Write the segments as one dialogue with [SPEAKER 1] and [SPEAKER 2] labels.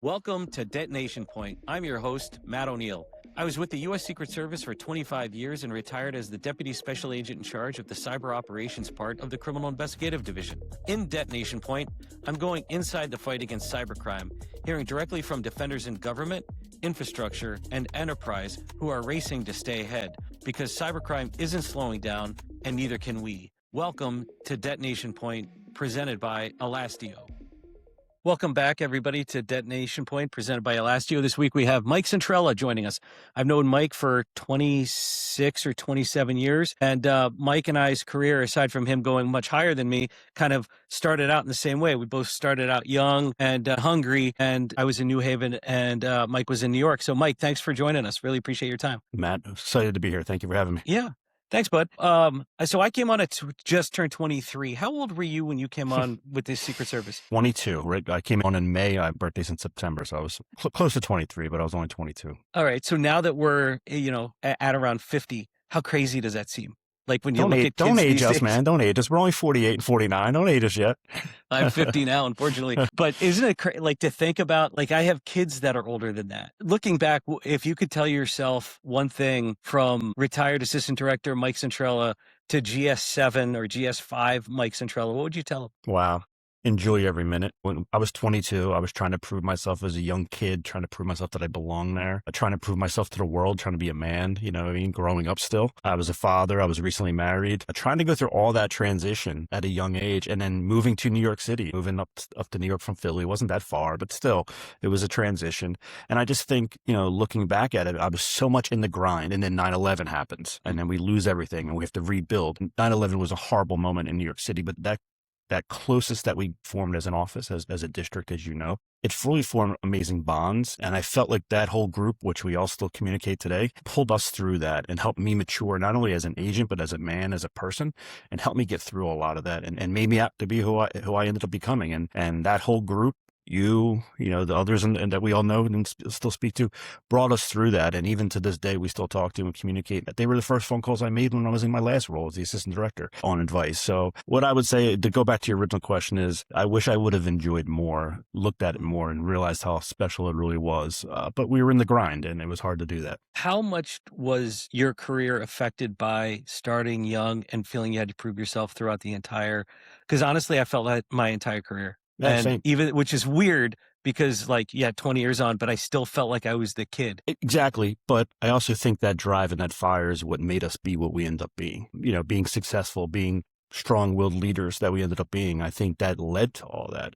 [SPEAKER 1] Welcome to Detonation Point. I'm your host, Matt O'Neill. I was with the U.S. Secret Service for 25 years and retired as the Deputy Special Agent in charge of the Cyber Operations part of the Criminal Investigative Division. In Detonation Point, I'm going inside the fight against cybercrime, hearing directly from defenders in government, infrastructure, and enterprise who are racing to stay ahead, because cybercrime isn't slowing down, and neither can we. Welcome to Detonation Point, presented by Elastio. Welcome back, everybody, to Detonation Point, presented by Elastio. This week we have Mike Centrella joining us. I've known Mike for 26 or 27 years, and Mike and I's career, aside from him going much higher than me, kind of started out in the same way. We both started out young and hungry, and I was in New Haven, and Mike was in New York. So, Mike, thanks for joining us. Really appreciate your time.
[SPEAKER 2] Matt, excited to be here. Thank you for having me.
[SPEAKER 1] Yeah. Thanks, bud. So I came on at just turned 23. How old were you when you came on with the Secret Service?
[SPEAKER 2] 22, right? I came on in May. My birthday's in September, so I was close to 23, but I was only 22.
[SPEAKER 1] All right. So now that we're, at around 50, how crazy does that seem? Like when you look at kids
[SPEAKER 2] don't age
[SPEAKER 1] these
[SPEAKER 2] us,
[SPEAKER 1] days.
[SPEAKER 2] man. Don't age us. We're only 48 and 49. Don't age us yet.
[SPEAKER 1] I'm 50 now, unfortunately. But isn't it like to think about, like I have kids that are older than that. Looking back, if you could tell yourself one thing from retired Assistant Director Mike Centrella to GS7 or GS5 Mike Centrella, what would you tell him?
[SPEAKER 2] Wow. Enjoy every minute. When I was 22, I was trying to prove myself as a young kid, trying to prove myself that I belong there, trying to prove myself to the world, trying to be a man, growing up still. I was a father. I was recently married, trying to go through all that transition at a young age, and then moving to New York City, moving up to New York from Philly. It wasn't that far, but still, it was a transition. And I just think, looking back at it, I was so much in the grind, and then 9/11 happens, and then we lose everything, and we have to rebuild. 9/11 was a horrible moment in New York City, but that closest that we formed as an office, as a district, as you know, it fully formed amazing bonds. And I felt like that whole group, which we all still communicate today, pulled us through that and helped me mature, not only as an agent, but as a man, as a person, and helped me get through a lot of that and made me out to be who I ended up becoming. And that whole group, the others and that we all know and still speak to, brought us through that. And even to this day, we still talk to and communicate. They were the first phone calls I made when I was in my last role as the assistant director on advice. So what I would say, to go back to your original question, is I wish I would have enjoyed more, looked at it more, and realized how special it really was. But we were in the grind, and it was hard to do that.
[SPEAKER 1] How much was your career affected by starting young and feeling you had to prove yourself throughout the entire? Because honestly, I felt that my entire career.
[SPEAKER 2] Yeah,
[SPEAKER 1] and
[SPEAKER 2] same.
[SPEAKER 1] even, which is weird because 20 years on, but I still felt like I was the kid.
[SPEAKER 2] Exactly. But I also think that drive and that fire is what made us be what we end up being, being successful, being strong-willed leaders that we ended up being. I think that led to all that,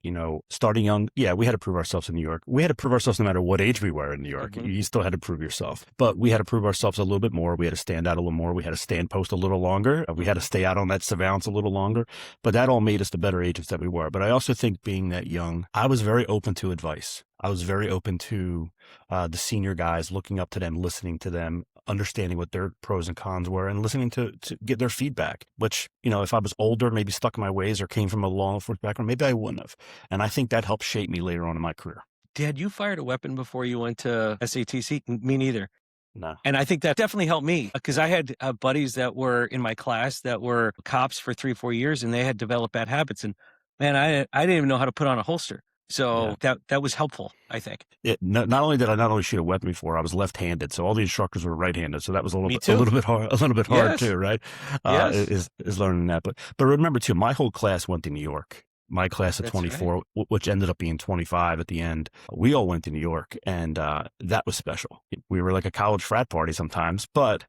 [SPEAKER 2] starting young. Yeah, we had to prove ourselves in New York. We had to prove ourselves no matter what age we were in New York. Mm-hmm. You still had to prove yourself, but we had to prove ourselves a little bit more. We had to stand out a little more. We had to stand post a little longer. We had to stay out on that surveillance a little longer, but that all made us the better agents that we were. But I also think being that young, I was very open to advice. I was very open to the senior guys, looking up to them, listening to them, understanding what their pros and cons were, and listening to get their feedback, which, if I was older, maybe stuck in my ways or came from a law enforcement background, maybe I wouldn't have. And I think that helped shape me later on in my career.
[SPEAKER 1] Had you fired a weapon before you went to SATC? Me neither.
[SPEAKER 2] No.
[SPEAKER 1] And I think that definitely helped me because I had buddies that were in my class that were cops for 3-4 years, and they had developed bad habits. And man, I didn't even know how to put on a holster. So that was helpful, I think.
[SPEAKER 2] Not only did I not only shoot a weapon before, I was left-handed. So all the instructors were right-handed. So that was a little bit hard too, right?
[SPEAKER 1] Yes.
[SPEAKER 2] Is learning that. But remember too, my whole class went to New York. My class of 24, right, which ended up being 25 at the end, we all went to New York, and that was special. We were like a college frat party sometimes, but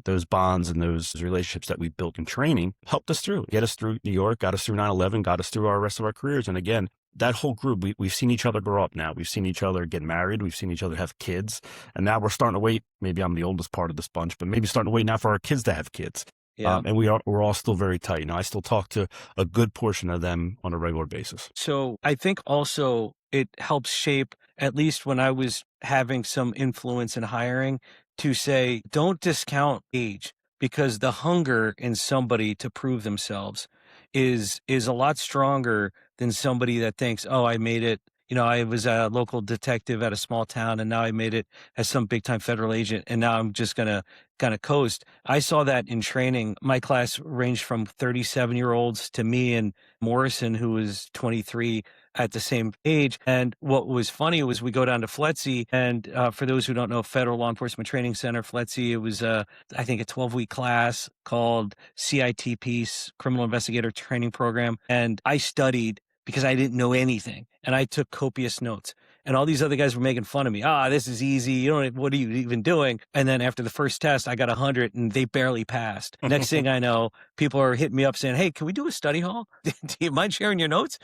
[SPEAKER 2] those bonds and those relationships that we built in training helped us through, get us through New York, got us through 9/11, got us through our rest of our careers. And again, that whole group, we've seen each other grow up now. We've seen each other get married. We've seen each other have kids. And now we're starting to wait. Maybe I'm the oldest part of this bunch, but maybe starting to wait now for our kids to have kids.
[SPEAKER 1] Yeah.
[SPEAKER 2] And we're all still very tight. I still talk to a good portion of them on a regular basis.
[SPEAKER 1] So I think also it helps shape, at least when I was having some influence in hiring, to say, don't discount age, because the hunger in somebody to prove themselves is a lot stronger than somebody that thinks, oh, I made it. I was a local detective at a small town, and now I made it as some big time federal agent, and now I'm just going to kind of coast. I saw that in training. My class ranged from 37-year-olds to me and Morrison, who was 23, at the same age. And what was funny was we go down to FLETC, and for those who don't know, Federal Law Enforcement Training Center, FLETC, it was, I think, a 12-week class called CITP, Criminal Investigator Training Program. And I studied because I didn't know anything, and I took copious notes. And all these other guys were making fun of me. This is easy. You don't. What are you even doing? And then after the first test, I got 100, and they barely passed. Next thing I know, people are hitting me up saying, "Hey, can we do a study hall? Do you mind sharing your notes?"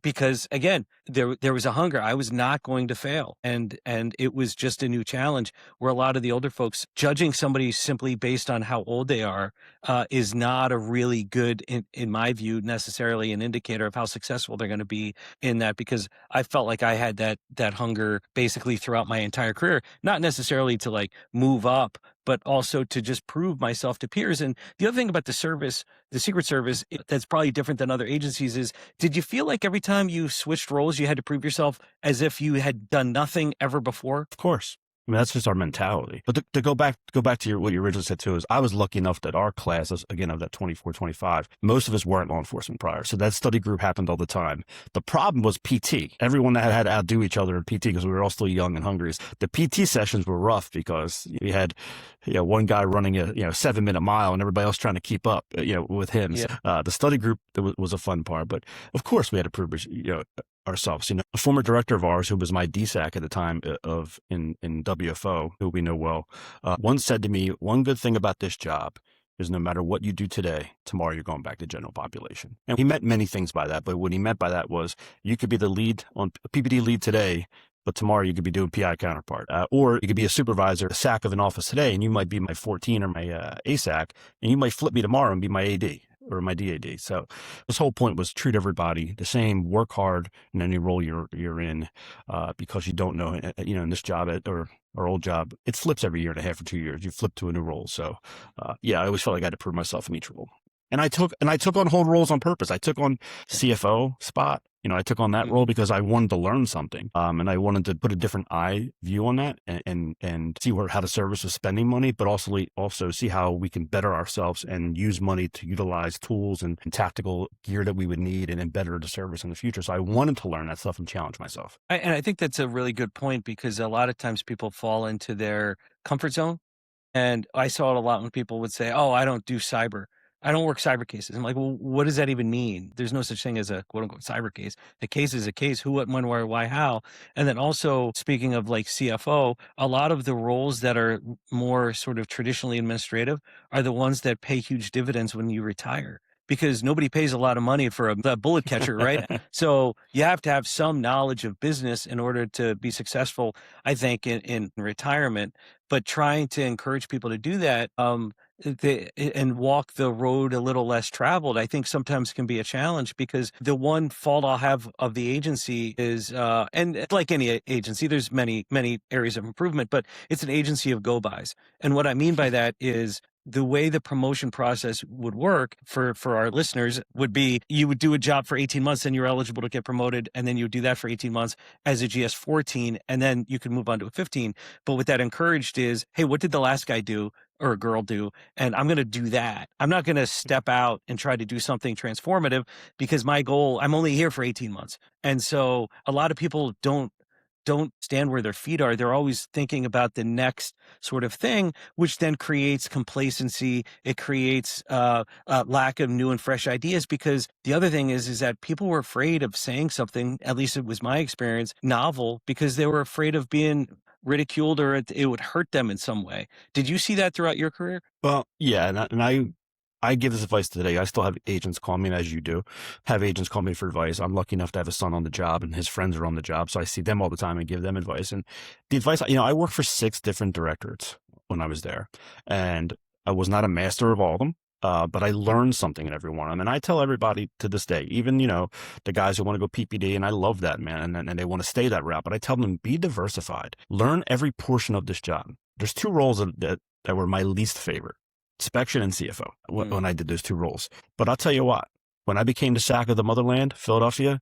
[SPEAKER 1] Because again, there was a hunger. I was not going to fail, and it was just a new challenge. Where a lot of the older folks judging somebody simply based on how old they are is not a really good, in my view, necessarily an indicator of how successful they're going to be in that. Because I felt like I had that hunger basically throughout my entire career, not necessarily to like move up, but also to just prove myself to peers. And the other thing about the service, the Secret Service, that's probably different than other agencies is, did you feel like every time you switched roles, you had to prove yourself as if you had done nothing ever before?
[SPEAKER 2] Of course. I mean, that's just our mentality. But to go back to what you originally said too, is I was lucky enough that our classes, again, of that 24, 25, most of us weren't law enforcement prior. So that study group happened all the time. The problem was PT. Everyone that had to outdo each other in PT, because we were all still young and hungry. The PT sessions were rough because we had, one guy running a 7-minute mile and everybody else trying to keep up, with him.
[SPEAKER 1] Yeah.
[SPEAKER 2] So, the study group was a fun part, but of course we had to prove, ourselves. A former director of ours, who was my DSAC at the time in WFO, who we know well, once said to me, "One good thing about this job is no matter what you do today, tomorrow you're going back to general population." And he meant many things by that, but what he meant by that was you could be the lead on PPD lead today, but tomorrow you could be doing PI counterpart, or you could be a supervisor, a SAC of an office today, and you might be my 14 or my ASAC, and you might flip me tomorrow and be my AD. Or my DAD. So this whole point was treat everybody the same, work hard in any role you're in, because you don't know, in this job or our old job, it flips every year and a half or 2 years. You flip to a new role. So, I always felt like I had to prove myself in each role. And I took on whole roles on purpose. I took on CFO spot. I took on that role because I wanted to learn something. And I wanted to put a different eye view on that and see how the service was spending money, but also see how we can better ourselves and use money to utilize tools and tactical gear that we would need and better the service in the future. So I wanted to learn that stuff and challenge myself.
[SPEAKER 1] And I think that's a really good point, because a lot of times people fall into their comfort zone. And I saw it a lot when people would say, "Oh, I don't do cyber. I don't work cyber cases." I'm like, well, what does that even mean? There's no such thing as a quote unquote cyber case. A case is a case. Who, what, when, where, why, how. And then also, speaking of like CFO, a lot of the roles that are more sort of traditionally administrative are the ones that pay huge dividends when you retire, because nobody pays a lot of money for a bullet catcher, right? So you have to have some knowledge of business in order to be successful, I think, in retirement. But trying to encourage people to do that and walk the road a little less traveled, I think sometimes can be a challenge, because the one fault I'll have of the agency is, and like any agency, there's many, many areas of improvement, but it's an agency of go-bys. And what I mean by that is, the way the promotion process would work for our listeners would be, you would do a job for 18 months, and you're eligible to get promoted. And then you would do that for 18 months as a GS 14, and then you could move on to a 15. But what that encouraged is, hey, what did the last guy do or a girl do? And I'm going to do that. I'm not going to step out and try to do something transformative, because my goal, I'm only here for 18 months. And so a lot of people don't stand where their feet are. They're always thinking about the next sort of thing, which then creates complacency. It creates a lack of new and fresh ideas, because the other thing is that people were afraid of saying something, at least it was my experience, novel, because they were afraid of being ridiculed or it would hurt them in some way. Did you see that throughout your career?
[SPEAKER 2] Well, yeah. And I give this advice today. I still have agents call me, and as you do, have agents call me for advice. I'm lucky enough to have a son on the job, and his friends are on the job. So I see them all the time and give them advice. And the advice, I worked for 6 different directorates when I was there, and I was not a master of all of them. But I learned something in every one of them. And I tell everybody to this day, even, the guys who want to go PPD, and I love that, man, and they want to stay that route, but I tell them, be diversified. Learn every portion of this job. There's 2 roles that were my least favorite. Inspection and CFO when I did those 2 roles. But I'll tell you what, when I became the SAC of the motherland, Philadelphia,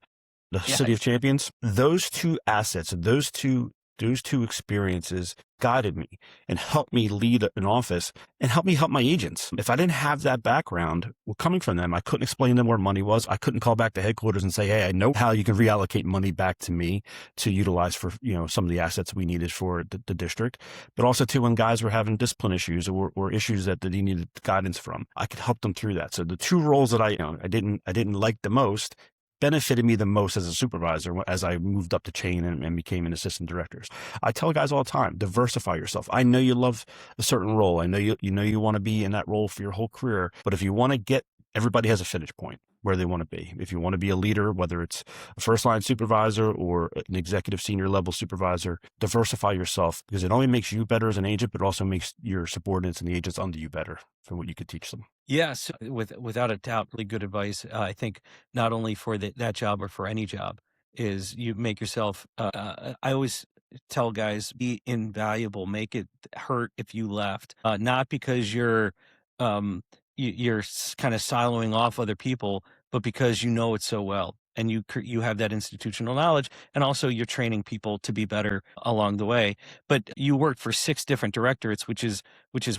[SPEAKER 2] the city of champions, those 2 assets, those 2 those two experiences guided me and helped me lead an office and helped me help my agents. If I didn't have that background coming from them, I couldn't explain to them where money was. I couldn't call back to headquarters and say, hey, I know how you can reallocate money back to me to utilize for, some of the assets we needed for the district, but also too, when guys were having discipline issues or issues that they needed guidance from, I could help them through that. So the two roles that I didn't like the most benefited me the most as a supervisor as I moved up the chain and became an assistant director. I tell guys all the time, diversify yourself. I know you love a certain role. I know you want to be in that role for your whole career, but if you want to get, everybody has a finish point where they want to be. If you want to be a leader, whether it's a first line supervisor or an executive senior level supervisor, diversify yourself, because it only makes you better as an agent, but also makes your subordinates and the agents under you better for what you could teach them.
[SPEAKER 1] Yes, without a doubt, really good advice. I think not only for that job or for any job is you make yourself. I always tell guys, be invaluable. Make it hurt if you left, not because you're kind of siloing off other people, but because you know it so well and you have that institutional knowledge, and also you're training people to be better along the way. But you worked for 6 different directorates, which is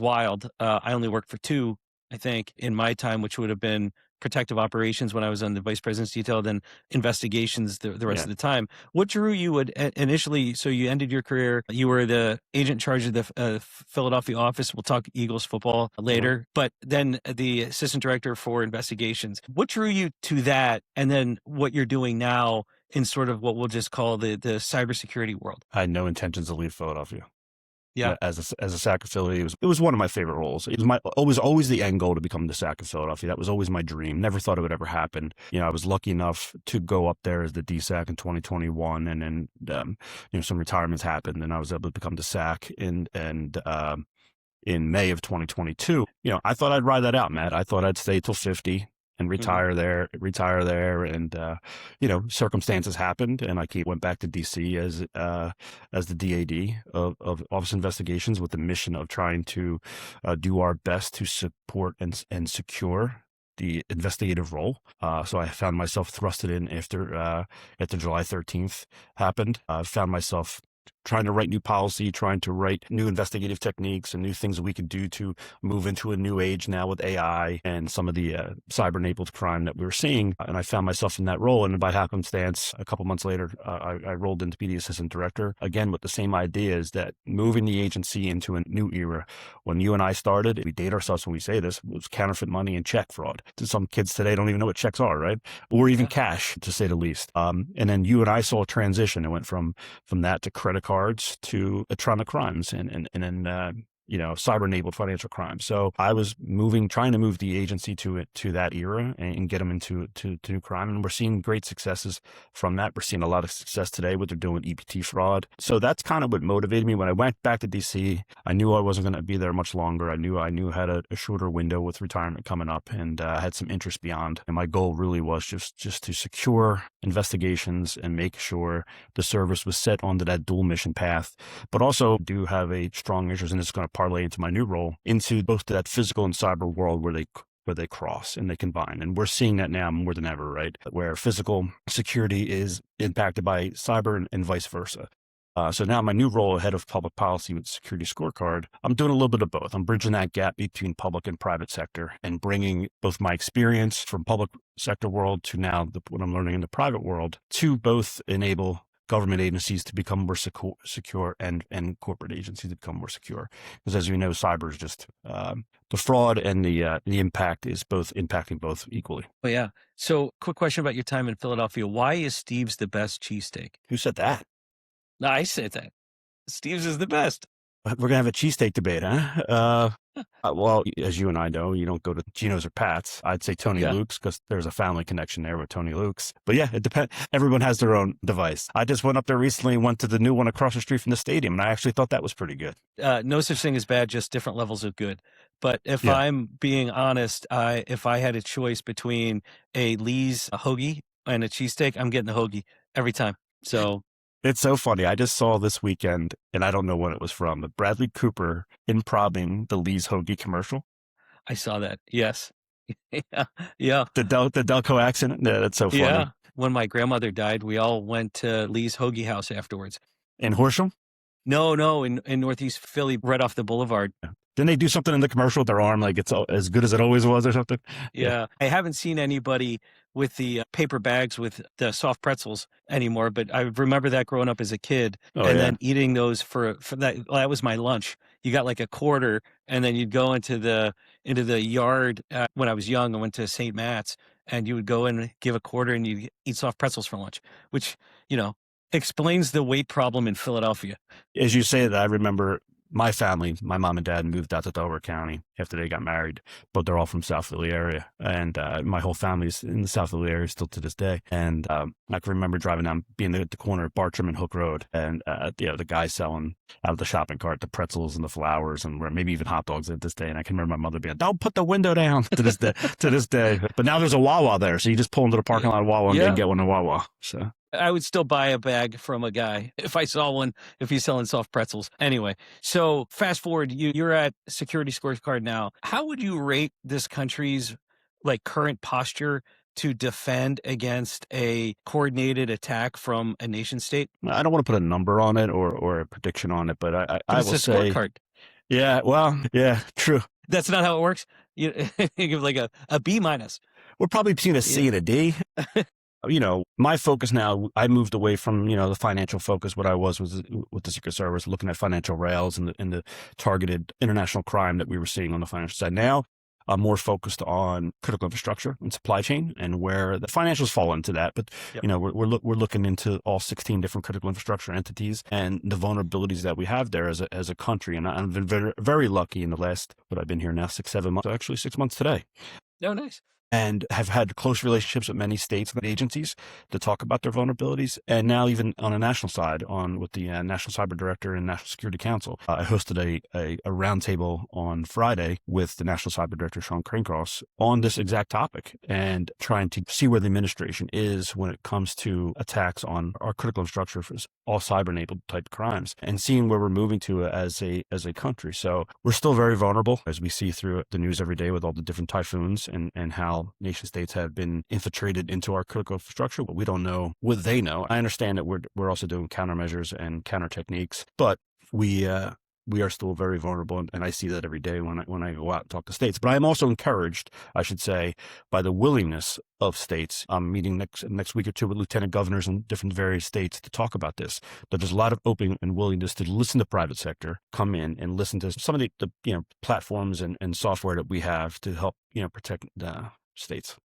[SPEAKER 1] wild. I only worked for 2, I think, in my time, which would have been protective operations when I was on the vice president's detail, then investigations the rest of the time. What drew you initially? So you ended your career, you were the agent in charge of the Philadelphia office. We'll talk Eagles football later, but then the assistant director for investigations. What drew you to that? And then what you're doing now in sort of what we'll just call the cybersecurity world?
[SPEAKER 2] I had no intentions to leave Philadelphia.
[SPEAKER 1] Yeah.
[SPEAKER 2] As a SAC affiliate, it was one of my favorite roles. It was always the end goal to become the SAC of Philadelphia. That was always my dream. Never thought it would ever happen. I was lucky enough to go up there as the DSAC in 2021, and then some retirements happened, and I was able to become the SAC in May of 2022. I thought I'd ride that out, Matt. I thought I'd stay till 50. And retire there, and circumstances happened, and I went back to DC as the DAD of Office Investigations with the mission of trying to do our best to support and secure the investigative role. So I found myself thrusted in after July 13th happened. I found myself trying to write new policy, trying to write new investigative techniques and new things that we could do to move into a new age now with AI and some of the cyber-enabled crime that we were seeing. And I found myself in that role. And by happenstance, a couple months later, I rolled into be the assistant director, again, with the same ideas that moving the agency into a new era. When you and I started, we date ourselves when we say this, it was counterfeit money and check fraud. Some kids today don't even know what checks are, right? Or even cash, to say the least. And then you and I saw a transition. It went from that to credit cards to electronic crimes and then cyber-enabled financial crime. So I was trying to move the agency to that era and get them into new crime. And we're seeing great successes from that. We're seeing a lot of success today with they're doing EPT fraud. So that's kind of what motivated me. When I went back to DC, I knew I wasn't going to be there much longer. I knew I had a shorter window with retirement coming up, and I had some interest beyond. And my goal really was just to secure investigations and make sure the service was set onto that dual mission path, but also do have a strong interest, and it's going to parlay into my new role into both that physical and cyber world where they cross and they combine. And we're seeing that now more than ever, right? Where physical security is impacted by cyber and vice versa. So now my new role, head of public policy with Security Scorecard, I'm doing a little bit of both. I'm bridging that gap between public and private sector and bringing both my experience from public sector world to now what I'm learning in the private world to both enable government agencies to become more secure and corporate agencies to become more secure. Because as you know, cyber is just the fraud and the impact is impacting both equally.
[SPEAKER 1] Oh, yeah. So quick question about your time in Philadelphia. Why is Steve's the best cheesesteak?
[SPEAKER 2] Who said that?
[SPEAKER 1] No, I said that. Steve's is the best.
[SPEAKER 2] We're going to have a cheesesteak debate, huh? Well, as you and I know, you don't go to Gino's or Pat's. I'd say Tony Luke's because there's a family connection there with Tony Luke's. But yeah, it depends. Everyone has their own device. I just went up there recently and went to the new one across the street from the stadium, and I actually thought that was pretty good.
[SPEAKER 1] No such thing as bad, just different levels of good. But if I'm being honest, if I had a choice between a Lee's hoagie and a cheesesteak, I'm getting the hoagie every time. So
[SPEAKER 2] it's so funny. I just saw this weekend, and I don't know what it was from, but Bradley Cooper improvising the Lee's hoagie commercial.
[SPEAKER 1] I saw that. Yes. Yeah.
[SPEAKER 2] The Delco accent. Yeah, that's so funny.
[SPEAKER 1] Yeah. When my grandmother died, we all went to Lee's Hoagie House afterwards.
[SPEAKER 2] In Horsham?
[SPEAKER 1] No, in Northeast Philly, right off the boulevard.
[SPEAKER 2] Didn't they do something in the commercial with their arm, like it's as good as it always was or something? Yeah.
[SPEAKER 1] Yeah. I haven't seen anybody with the paper bags with the soft pretzels anymore, but I remember that growing up as a kid
[SPEAKER 2] Oh,
[SPEAKER 1] and
[SPEAKER 2] yeah.
[SPEAKER 1] then eating those for that. Well, that was my lunch. You got like a quarter and then you'd go into the yard. When I was young, I went to St. Matt's and you would go and give a quarter and you eat soft pretzels for lunch, which, you know, explains the weight problem in Philadelphia.
[SPEAKER 2] As you say that, I remember my family, my mom and dad moved out to Delaware County after they got married, but they're all from South Philly area. And my whole family's in the South Philly area still to this day. And I can remember driving down, being at the corner of Bartram and Hook Road, and the guy selling out of the shopping cart the pretzels and the flowers and maybe even hot dogs at this day. And I can remember my mother being, "Don't put the window down," to this day. To this day. But now there's a Wawa there, so you just pull into the parking lot of Wawa and get one in Wawa. So
[SPEAKER 1] I would still buy a bag from a guy if I saw one, if he's selling soft pretzels. Anyway, so fast forward, you're at Security Scorecard now. How would you rate this country's like current posture to defend against a coordinated attack from a nation state?
[SPEAKER 2] I don't want to put a number on it or a prediction on it, but I will
[SPEAKER 1] It's a
[SPEAKER 2] say,
[SPEAKER 1] scorecard.
[SPEAKER 2] yeah, well, yeah, true.
[SPEAKER 1] That's not how it works. You give like a B minus.
[SPEAKER 2] We're probably between a C and a D. My focus now, I moved away from, the financial focus. What I was with the Secret Service, looking at financial rails and the targeted international crime that we were seeing on the financial side. Now I'm more focused on critical infrastructure and supply chain and where the financials fall into that. But, we're looking into all 16 different critical infrastructure entities and the vulnerabilities that we have there as a country. And I've been very, very lucky in the last, I've been here now 6-7 months, actually 6 months today.
[SPEAKER 1] Oh, nice.
[SPEAKER 2] And have had close relationships with many states and agencies to talk about their vulnerabilities. And now even on a national side, with the National Cyber Director and National Security Council, I hosted a roundtable on Friday with the National Cyber Director, Sean Cranecross, on this exact topic and trying to see where the administration is when it comes to attacks on our critical infrastructure for all cyber-enabled type crimes and seeing where we're moving to as a country. So we're still very vulnerable, as we see through the news every day with all the different typhoons and how nation states have been infiltrated into our critical infrastructure, but we don't know what they know. I understand that we're also doing countermeasures and counter techniques, but we are still very vulnerable, and I see that every day when I go out and talk to states. But I am also encouraged, I should say, by the willingness of states. I'm meeting next week or two with lieutenant governors in different various states to talk about this. But there's a lot of open and willingness to listen to private sector, come in and listen to some of the platforms and software that we have to help protect states.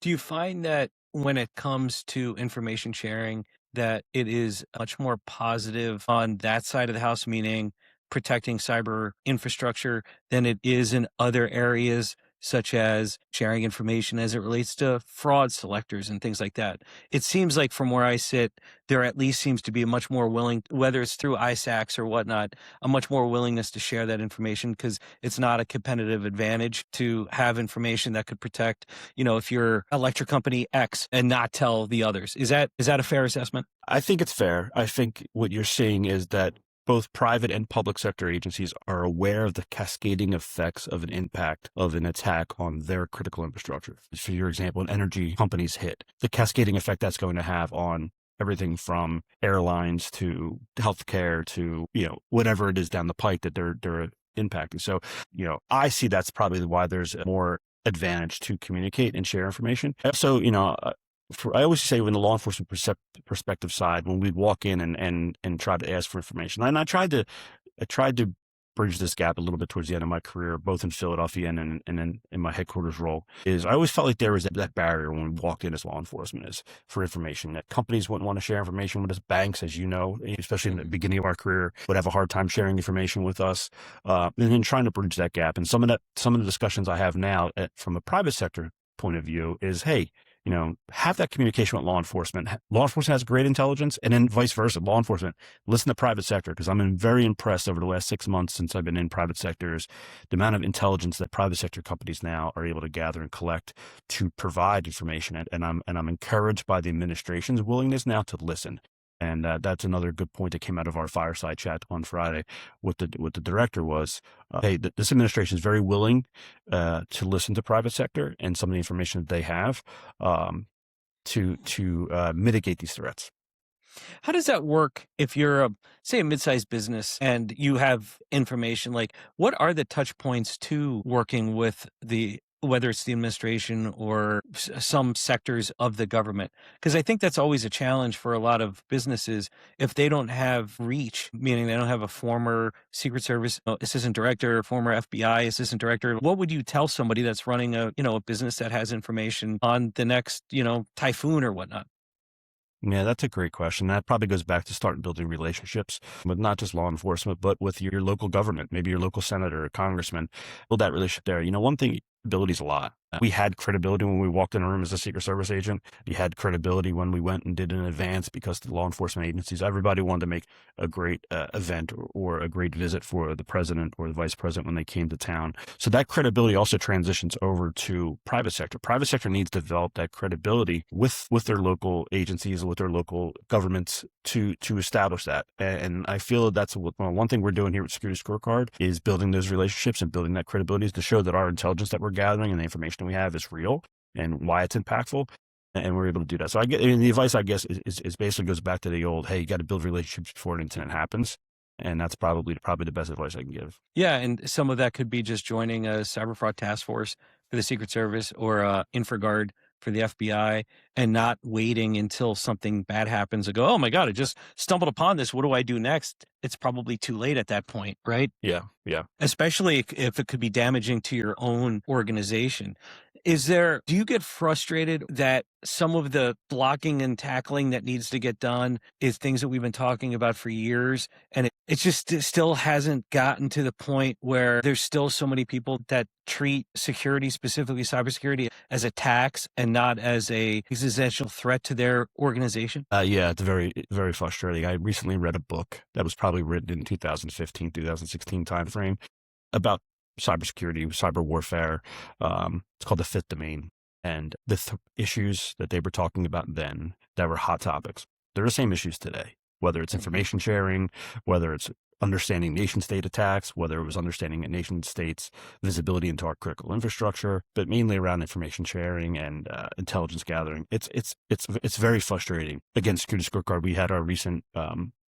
[SPEAKER 1] Do you find that when it comes to information sharing, that it is much more positive on that side of the house, meaning protecting cyber infrastructure, than it is in other areas, such as sharing information as it relates to fraud selectors and things like that? It seems like from where I sit, there at least seems to be a much more willing, whether it's through ISACs or whatnot, a much more willingness to share that information because it's not a competitive advantage to have information that could protect, if you're electric company X and not tell the others. Is that a fair assessment?
[SPEAKER 2] I think it's fair. I think what you're seeing is that both private and public sector agencies are aware of the cascading effects of an impact of an attack on their critical infrastructure. For your example, an energy company's hit, the cascading effect that's going to have on everything from airlines to healthcare to, whatever it is down the pike that they're impacting. So, I see that's probably why there's a more advantage to communicate and share information. So, I always say, in the law enforcement perspective side, when we'd walk in and try to ask for information, and I tried to bridge this gap a little bit towards the end of my career, both in Philadelphia and then in my headquarters role, is I always felt like there was that barrier when we walked in as law enforcement is for information, that companies wouldn't want to share information with us. Banks, as you know, especially in the beginning of our career, would have a hard time sharing information with us, and then trying to bridge that gap. And some of the discussions I have now from a private sector point of view is, hey, have that communication with law enforcement. Law enforcement has great intelligence, and then vice versa. Law enforcement, listen to private sector, because I'm very impressed over the last 6 months since I've been in private sectors, the amount of intelligence that private sector companies now are able to gather and collect to provide information. And I'm encouraged by the administration's willingness now to listen. And that's another good point that came out of our fireside chat on Friday with the director was, hey, this administration is very willing to listen to private sector and some of the information that they have to mitigate these threats.
[SPEAKER 1] How does that work if you're say a mid-sized business and you have information? Like, what are the touch points to working with whether it's the administration or some sectors of the government? Because I think that's always a challenge for a lot of businesses if they don't have reach, meaning they don't have a former Secret Service assistant director, former FBI assistant director. What would you tell somebody that's running a business that has information on the next, typhoon or whatnot?
[SPEAKER 2] Yeah, that's a great question. That probably goes back to start building relationships with not just law enforcement, but with your local government, maybe your local senator or congressman. Build that relationship there. One thing, ability is a lot. We had credibility when we walked in a room as a Secret Service agent. We had credibility when we went and did an advance because the law enforcement agencies, everybody wanted to make a great event or a great visit for the president or the vice president when they came to town. So that credibility also transitions over to private sector. Private sector needs to develop that credibility with their local agencies, with their local governments to establish that. And I feel that's one thing we're doing here at Security Scorecard is building those relationships and building that credibility to show that our intelligence that we're gathering and the information we have is real and why it's impactful. And we're able to do that. So the advice, I guess, is basically goes back to the old, hey, you got to build relationships before an incident happens. And that's probably the best advice I can give.
[SPEAKER 1] Yeah, and some of that could be just joining a cyber fraud task force for the Secret Service or InfraGard for the FBI and not waiting until something bad happens and go, oh my God, I just stumbled upon this. What do I do next? It's probably too late at that point, right?
[SPEAKER 2] Yeah.
[SPEAKER 1] Especially if it could be damaging to your own organization. Do you get frustrated that some of the blocking and tackling that needs to get done is things that we've been talking about for years, and it still hasn't gotten to the point where there's still so many people that treat security, specifically cybersecurity, as a tax and not as a existential threat to their organization?
[SPEAKER 2] Yeah, it's very, very frustrating. I recently read a book that was probably written in 2015, 2016 timeframe about cybersecurity, cyber warfare. It's called The Fifth Domain. And the issues that they were talking about then that were hot topics, they're the same issues today, whether it's information sharing, whether it's understanding nation state attacks, whether it was understanding a nation state's visibility into our critical infrastructure, but mainly around information sharing and intelligence gathering. It's very frustrating. Again, Security Scorecard, we had our recent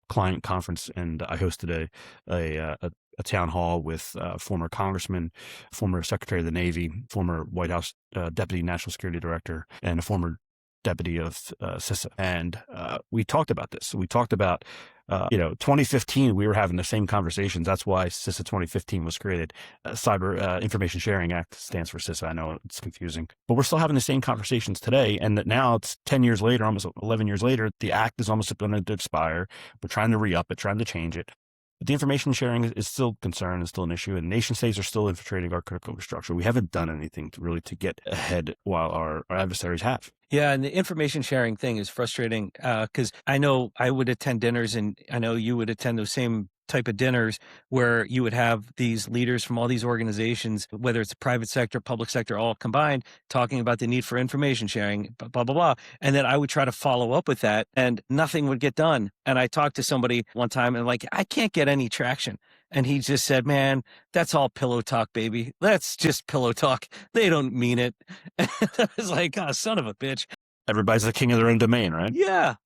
[SPEAKER 2] client conference, and I hosted a town hall with former congressman, former Secretary of the Navy, former White House Deputy National Security Director, and a former deputy of CISA. And we talked about this. We talked about 2015, we were having the same conversations. That's why CISA 2015 was created. Cyber Information Sharing Act stands for CISA. I know it's confusing, but we're still having the same conversations today. And that now it's 10 years later, almost 11 years later, the act is almost going to expire. We're trying to re-up it, trying to change it. But the information sharing is still a concern, is still an issue, and nation states are still infiltrating our critical infrastructure. We haven't done anything to get ahead while our adversaries have.
[SPEAKER 1] Yeah, and the information sharing thing is frustrating because I know I would attend dinners, and I know you would attend those same type of dinners where you would have these leaders from all these organizations, whether it's private sector, public sector, all combined, talking about the need for information sharing, blah, blah, blah, blah. And then I would try to follow up with that and nothing would get done. And I talked to somebody one time and I can't get any traction. And he just said, man, that's all pillow talk, baby. That's just pillow talk. They don't mean it. And I was like, oh, son of a bitch.
[SPEAKER 2] Everybody's the king of their own domain, right?
[SPEAKER 1] Yeah.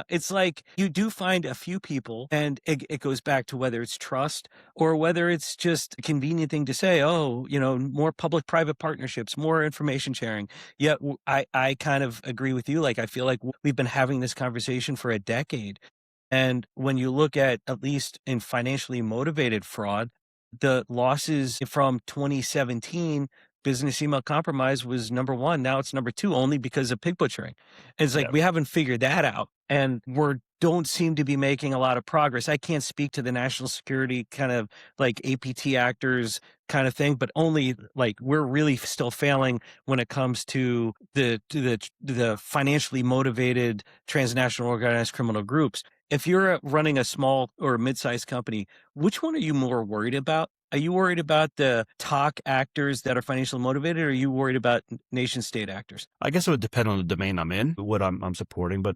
[SPEAKER 1] It's like you do find a few people, and it goes back to whether it's trust or whether it's just a convenient thing to say, oh, more public-private partnerships, more information sharing. Yet I kind of agree with you. I feel like we've been having this conversation for a decade. And when you look at least in financially motivated fraud, the losses from 2017, business email compromise was number one. Now it's number two, only because of pig butchering. It's like we haven't figured that out, and don't seem to be making a lot of progress. I can't speak to the national security kind of APT actors kind of thing, but only we're really still failing when it comes to the financially motivated transnational organized criminal groups. If you're running a small or mid-sized company, which one are you more worried about? Are you worried about the TOC actors that are financially motivated, or are you worried about nation state actors?
[SPEAKER 2] I guess it would depend on the domain I'm in, what I'm supporting. But,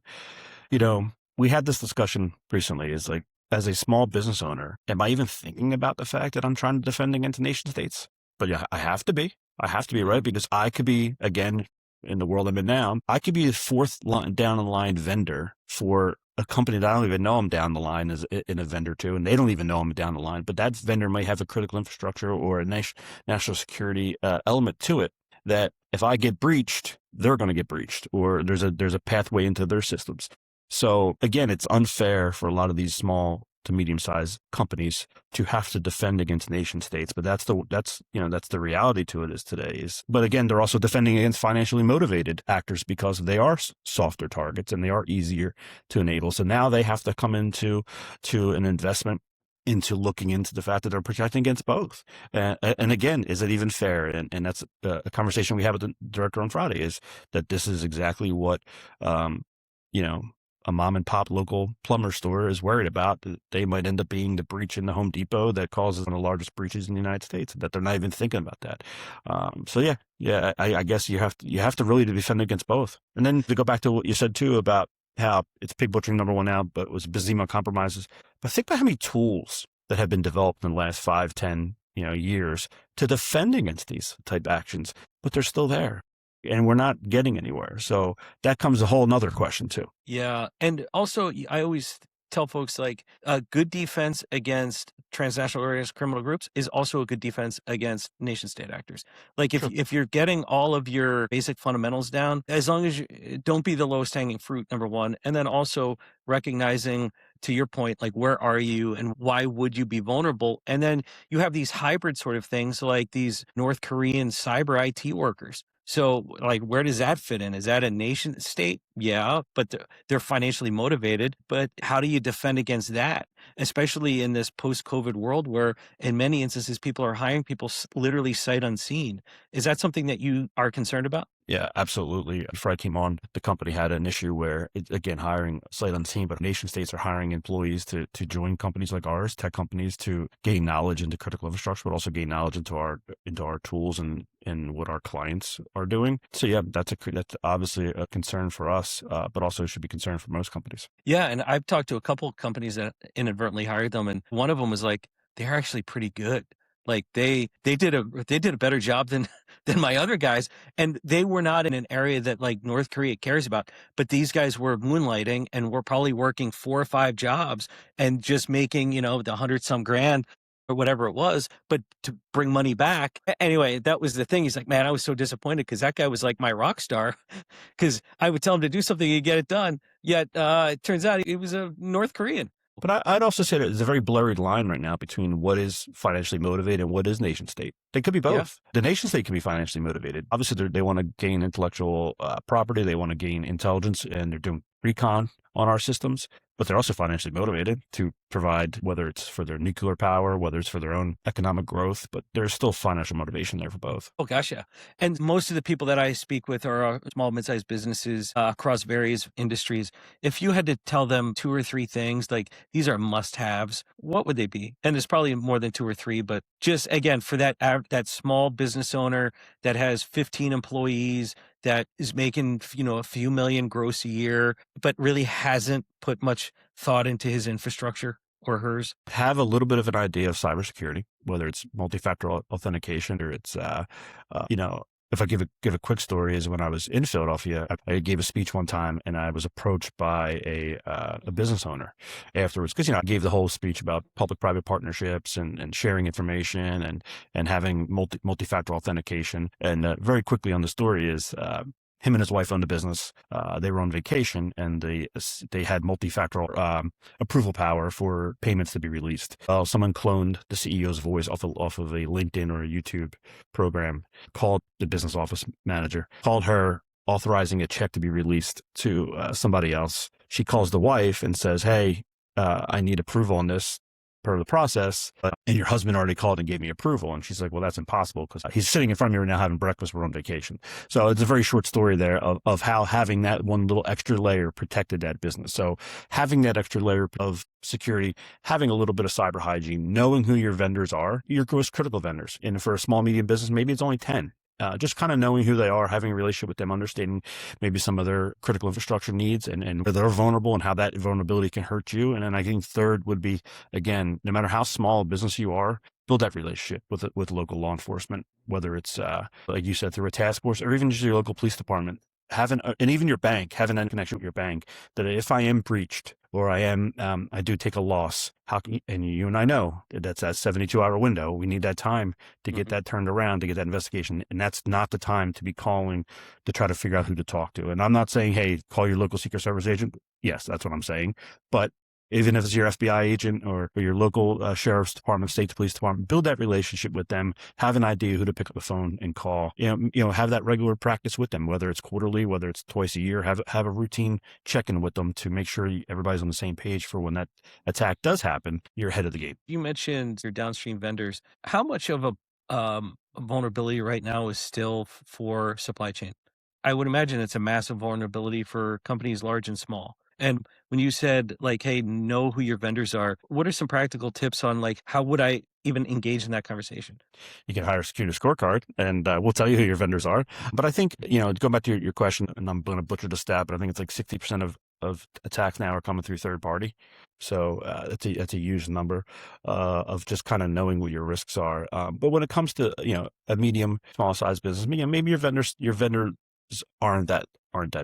[SPEAKER 2] we had this discussion recently is as a small business owner, am I even thinking about the fact that I'm trying to defend against nation states? But yeah, I have to be. I have to be, right? Because I could be, again, in the world I'm in now, I could be a down the line vendor for a company that I don't even know I'm down the line as in a vendor to, and they don't even know I'm down the line, but that vendor might have a critical infrastructure or a national security element to it that if I get breached, they're going to get breached, or there's a pathway into their systems. So again, it's unfair for a lot of these small to medium-sized companies to have to defend against nation states, but that's the reality to it is today. But again, they're also defending against financially motivated actors because they are softer targets and they are easier to enable. So now they have to come into an investment into looking into the fact that they're protecting against both. And again, is it even fair? And that's a conversation we have with the director on Friday, is that this is exactly what, a mom and pop local plumber store is worried about, that they might end up being the breach in the Home Depot that causes one of the largest breaches in the United States, that they're not even thinking about that. I guess you have to really defend against both. And then to go back to what you said too about how it's pig butchering number one now, but it was Bazima compromises. But think about how many tools that have been developed in the last 5-10 years to defend against these type actions, but they're still there. And we're not getting anywhere. So that comes a whole nother question too.
[SPEAKER 1] Yeah. And also, I always tell folks, like, a good defense against transnational organized criminal groups is also a good defense against nation state actors. Like if you're getting all of your basic fundamentals down, as long as you don't be the lowest hanging fruit, number one, and then also recognizing, to your point, like, where are you and why would you be vulnerable? And then you have these hybrid sort of things, like these North Korean cyber IT workers. So, like, where does that fit in? Is that a nation state? Yeah, but they're financially motivated. But how do you defend against that? Especially in this post-COVID world where in many instances people are hiring people literally sight unseen. Is that something that you are concerned about?
[SPEAKER 2] Yeah, absolutely. Before I came on, the company had an issue where, again, hiring sight unseen, but nation states are hiring employees to join companies like ours, tech companies, to gain knowledge into critical infrastructure, but also gain knowledge into our tools and what our clients are doing. So yeah, that's obviously a concern for us, but also should be concern for most companies.
[SPEAKER 1] Yeah, and I've talked to a couple of companies that inadvertently hired them, and one of them was like, they're actually pretty good. Like they did a better job than my other guys, and they were not in an area that like North Korea cares about. But these guys were moonlighting and were probably working 4 or 5 jobs and just making the 100-some grand or whatever it was, but to bring money back. Anyway, that was the thing. He's like, man, I was so disappointed because that guy was like my rock star, because I would tell him to do something, he'd get it done. Yet it turns out he was a North Korean.
[SPEAKER 2] But I'd also say that there's a very blurry line right now between what is financially motivated and what is nation state. They could be both. Yeah. The nation state can be financially motivated. Obviously, they want to gain intellectual property. They want to gain intelligence, and they're doing recon on our systems. But they're also financially motivated to provide, whether it's for their nuclear power, whether it's for their own economic growth, but there's still financial motivation there for both.
[SPEAKER 1] Oh, gosh, yeah. And most of the people that I speak with are small, mid-sized businesses across various industries. If you had to tell them 2 or 3 things, like these are must-haves, what would they be? And there's probably more than 2 or 3, but just, again, for that small business owner that has 15 employees, that is making, a few million gross a year, but really hasn't put much thought into his infrastructure or hers.
[SPEAKER 2] Have a little bit of an idea of cybersecurity, whether it's multi-factor authentication or it's, if I give a quick story, is when I was in Philadelphia, I gave a speech one time and I was approached by a business owner afterwards, because I gave the whole speech about public-private partnerships and sharing information and having multi-factor authentication. And very quickly on the story is him and his wife owned a business. They were on vacation and they had multi-factor approval power for payments to be released. Someone cloned the CEO's voice off of a LinkedIn or a YouTube program, called the business office manager, called her authorizing a check to be released to somebody else. She calls the wife and says, hey, I need approval on this per the process, and your husband already called and gave me approval. And she's like, well, that's impossible because he's sitting in front of me right now having breakfast. We're on vacation. So it's a very short story there of how having that one little extra layer protected that business. So having that extra layer of security, having a little bit of cyber hygiene, knowing who your vendors are, your most critical vendors. And for a small, medium business, maybe it's only 10. Just kind of knowing who they are, having a relationship with them, understanding maybe some of their critical infrastructure needs and where they're vulnerable and how that vulnerability can hurt you. And then I think third would be, again, no matter how small a business you are, build that relationship with local law enforcement, whether it's like you said, through a task force or even just your local police department. And even your bank, having that connection with your bank, that if I am breached or I do take a loss, and you and I know that's that 72-hour window. We need that time to get that turned around, to get that investigation. And that's not the time to be calling to try to figure out who to talk to. And I'm not saying, hey, call your local Secret Service agent. Yes, that's what I'm saying. But even if it's your FBI agent or your local sheriff's department, state police department, build that relationship with them. Have an idea who to pick up the phone and call. Have that regular practice with them, whether it's quarterly, whether it's twice a year. Have a routine check-in with them to make sure everybody's on the same page for when that attack does happen. You're ahead of the game.
[SPEAKER 1] You mentioned your downstream vendors. How much of a vulnerability right now is still for supply chain? I would imagine it's a massive vulnerability for companies large and small. And when you said like, hey, know who your vendors are, what are some practical tips on like, how would I even engage in that conversation?
[SPEAKER 2] You can hire a security scorecard and we'll tell you who your vendors are. But I think, going back to your question, and I'm going to butcher the stat, but I think it's like 60% of attacks now are coming through third party. So that's a huge number of just kind of knowing what your risks are. But when it comes to, a medium, small size business, maybe your vendors aren't that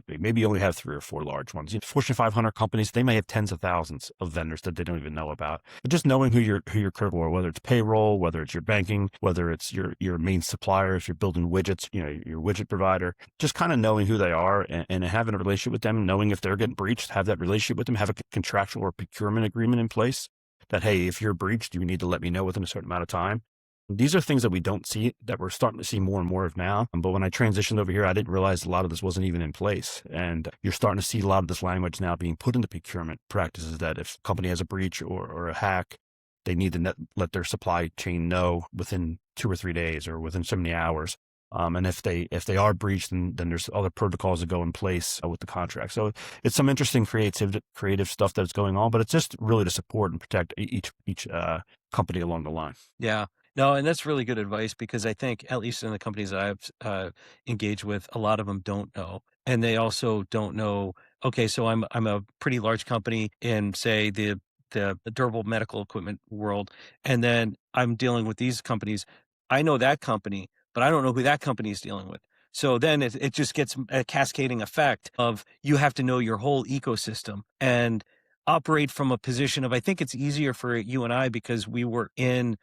[SPEAKER 2] big. Maybe you only have 3 or 4 large ones. Fortune 500 companies, they may have tens of thousands of vendors that they don't even know about. But just knowing who you're critical for, whether it's payroll, whether it's your banking, whether it's your main supplier, if you're building widgets, your widget provider, just kind of knowing who they are and having a relationship with them, knowing if they're getting breached, have that relationship with them, have a contractual or procurement agreement in place that, hey, if you're breached, you need to let me know within a certain amount of time. These are things that we don't see, that we're starting to see more and more of now. But when I transitioned over here, I didn't realize a lot of this wasn't even in place. And you're starting to see a lot of this language now being put into procurement practices, that if a company has a breach or a hack, they need to let their supply chain know within 2 or 3 days or within so many hours. And if they are breached, then there's other protocols that go in place with the contract. So it's some interesting creative stuff that's going on, but it's just really to support and protect each company along the line.
[SPEAKER 1] Yeah. No, and that's really good advice, because I think, at least in the companies that I've engaged with, a lot of them don't know. And they also don't know, okay, so I'm a pretty large company in, say, the durable medical equipment world, and then I'm dealing with these companies. I know that company, but I don't know who that company is dealing with. So then it just gets a cascading effect of, you have to know your whole ecosystem and operate from a position of, I think it's easier for you and I, because we were in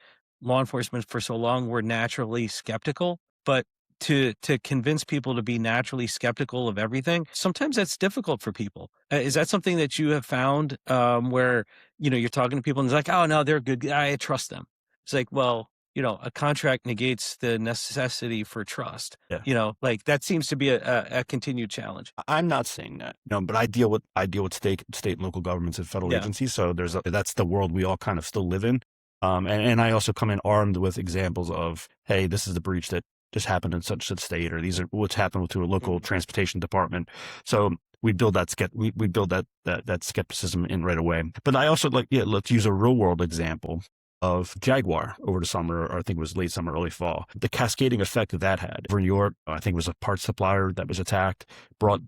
[SPEAKER 1] law enforcement for so long, we're naturally skeptical. But to convince people to be naturally skeptical of everything, sometimes that's difficult for people. Is that something that you have found, where you're talking to people and it's like, oh no, they're good, I trust them? It's like, well, a contract negates the necessity for trust.
[SPEAKER 2] Yeah.
[SPEAKER 1] Like that seems to be a continued challenge.
[SPEAKER 2] I'm not saying that, but I deal with state and local governments and federal
[SPEAKER 1] Yeah.
[SPEAKER 2] agencies. So that's the world we all kind of still live in. And I also come in armed with examples of, hey, this is the breach that just happened in such state, or these are what's happened to a local transportation department. So we build we build that skepticism in right away. But I also let's use a real world example of Jaguar over the summer, or I think it was late summer, early fall. The cascading effect that had over in Europe, I think it was a parts supplier that was attacked, brought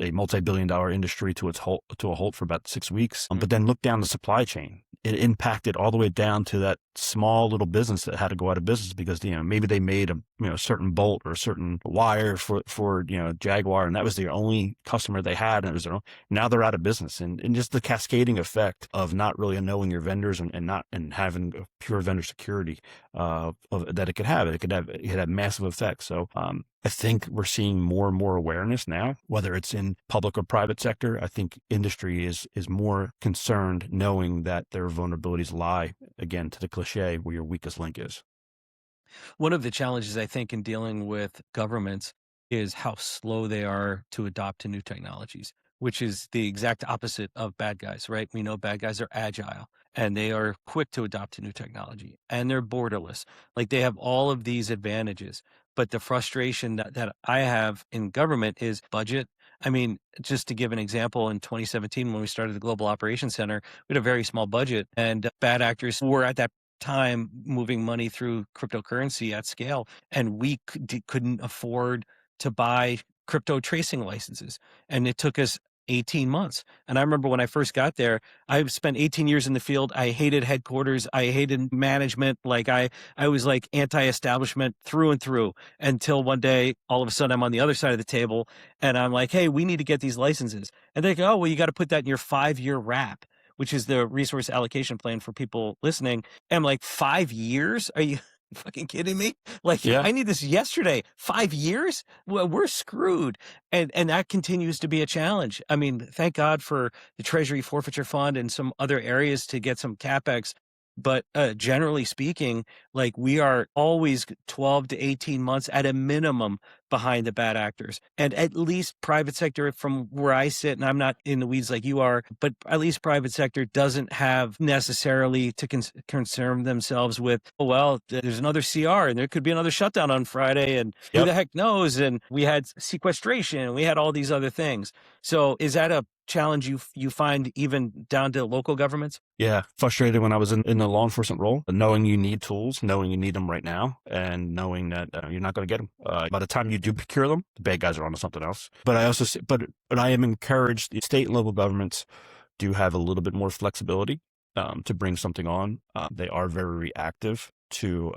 [SPEAKER 2] a multi-billion-dollar industry to a halt for about 6 weeks. But then look down the supply chain. It impacted all the way down to that small little business that had to go out of business because maybe they made a certain bolt or a certain wire for Jaguar, and that was the only customer they had, and it was now they're out of business. And just the cascading effect of not really knowing your vendors and having a pure vendor security that it could have massive effects. So I think we're seeing more and more awareness now, whether it's in public or private sector. I think industry is more concerned knowing that their vulnerabilities lie, again, to the cliche, where your weakest link is.
[SPEAKER 1] One of the challenges, I think, in dealing with governments is how slow they are to adopt to new technologies, which is the exact opposite of bad guys, right? We know bad guys are agile and they are quick to adopt to new technology, and they're borderless. Like, they have all of these advantages. But the frustration that I have in government is budget. I mean, just to give an example, in 2017, when we started the Global Operations Center, we had a very small budget, and bad actors were at that time moving money through cryptocurrency at scale, and we couldn't afford to buy crypto tracing licenses. And it took us 18 months. And I remember when I first got there, I spent 18 years in the field. I hated headquarters. I hated management. Like I was like anti-establishment through and through, until one day, all of a sudden I'm on the other side of the table and I'm like, hey, we need to get these licenses. And they go, oh, well, you got to put that in your 5-year wrap, which is the resource allocation plan for people listening. And I'm like, 5 years? Are you fucking kidding me? Like,
[SPEAKER 2] Yeah.
[SPEAKER 1] I need this yesterday. 5 years? Well, we're screwed. And that continues to be a challenge. I mean, thank God for the Treasury Forfeiture Fund and some other areas to get some CapEx. But generally speaking, like, we are always 12 to 18 months at a minimum behind the bad actors. And at least private sector, from where I sit, and I'm not in the weeds like you are, but at least private sector doesn't have necessarily to concern themselves with, oh, well, there's another CR and there could be another shutdown on Friday and who the heck knows? And we had sequestration, we had all these other things. So is that a challenge you find even down to local governments?
[SPEAKER 2] Yeah, frustrated when I was in the law enforcement role, knowing you need tools, knowing you need them right now, and knowing that you're not going to get them. By the time you do procure them, the bad guys are onto something else. But I also, but I am encouraged. The state and local governments do have a little bit more flexibility to bring something on. They are very reactive to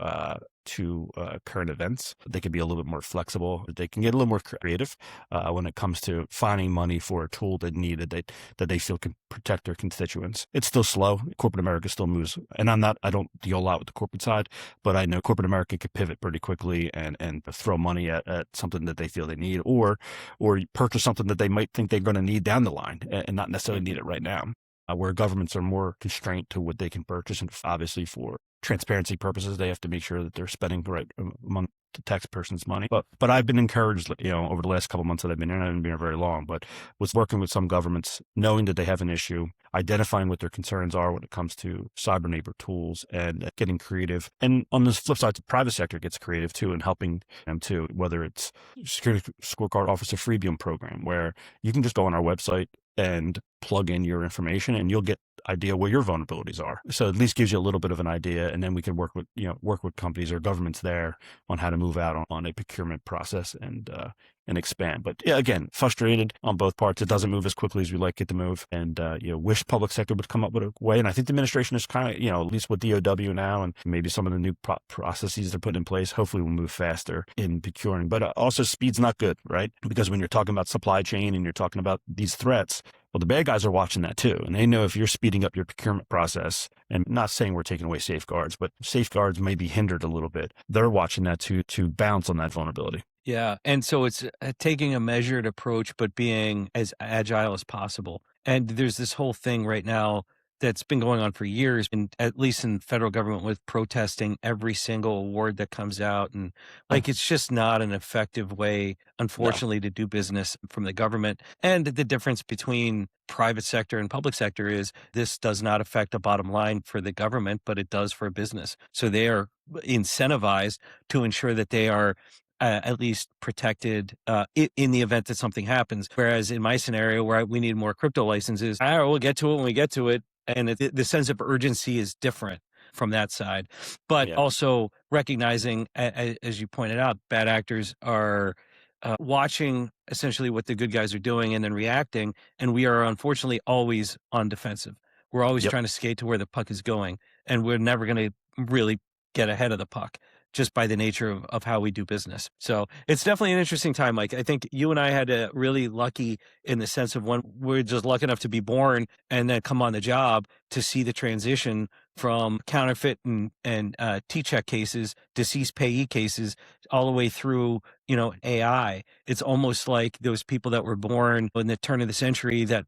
[SPEAKER 2] current events. They can be a little bit more flexible. They can get a little more creative when it comes to finding money for a tool that they feel can protect their constituents. It's still slow. Corporate America still moves, and I don't deal a lot with the corporate side, but I know corporate America could pivot pretty quickly and throw money at something that they feel they need, or purchase something that they might think they're going to need down the line and not necessarily need it right now. Where governments are more constrained to what they can purchase, and obviously for transparency purposes, they have to make sure that they're spending the right among the tax person's money. But I've been encouraged, over the last couple of months that I've been here, and I haven't been here very long, but was working with some governments, knowing that they have an issue, identifying what their concerns are when it comes to cyber neighbor tools, and getting creative. And on the flip side, the private sector gets creative too, and helping them too, whether it's Security Scorecard Officer Freemium program, where you can just go on our website and plug in your information and you'll get idea where your vulnerabilities are. So at least gives you a little bit of an idea, and then we can work with companies or governments there on how to move out on a procurement process and expand. But yeah, again, frustrated on both parts. It doesn't move as quickly as we like it to move, and wish public sector would come up with a way. And I think the administration is kind of, at least with DOW now, and maybe some of the new processes they're putting in place, hopefully will move faster in procuring. But also speed's not good, right? Because when you're talking about supply chain and you're talking about these threats, well, the bad guys are watching that too. And they know if you're speeding up your procurement process, and not saying we're taking away safeguards, but safeguards may be hindered a little bit. They're watching that to bounce on that vulnerability.
[SPEAKER 1] Yeah. And so it's taking a measured approach, but being as agile as possible. And there's this whole thing right now that's been going on for years, and at least in federal government, with protesting every single award that comes out. And it's just not an effective way, unfortunately, to do business from the government. And the difference between private sector and public sector is this does not affect the bottom line for the government, but it does for a business. So they are incentivized to ensure that they are at least protected in the event that something happens. Whereas in my scenario, where we need more crypto licenses, we'll get to it when we get to it. And the sense of urgency is different from that side. But also recognizing, as you pointed out, bad actors are watching essentially what the good guys are doing and then reacting. And we are unfortunately always on defensive. We're always trying to skate to where the puck is going. And we're never going to really get ahead of the puck, just by the nature of how we do business. So it's definitely an interesting time, Mike. I think you and I had a really lucky in the sense of when we're just lucky enough to be born and then come on the job to see the transition from counterfeit and T-check cases, deceased payee cases, all the way through, AI. It's almost like those people that were born in the turn of the century that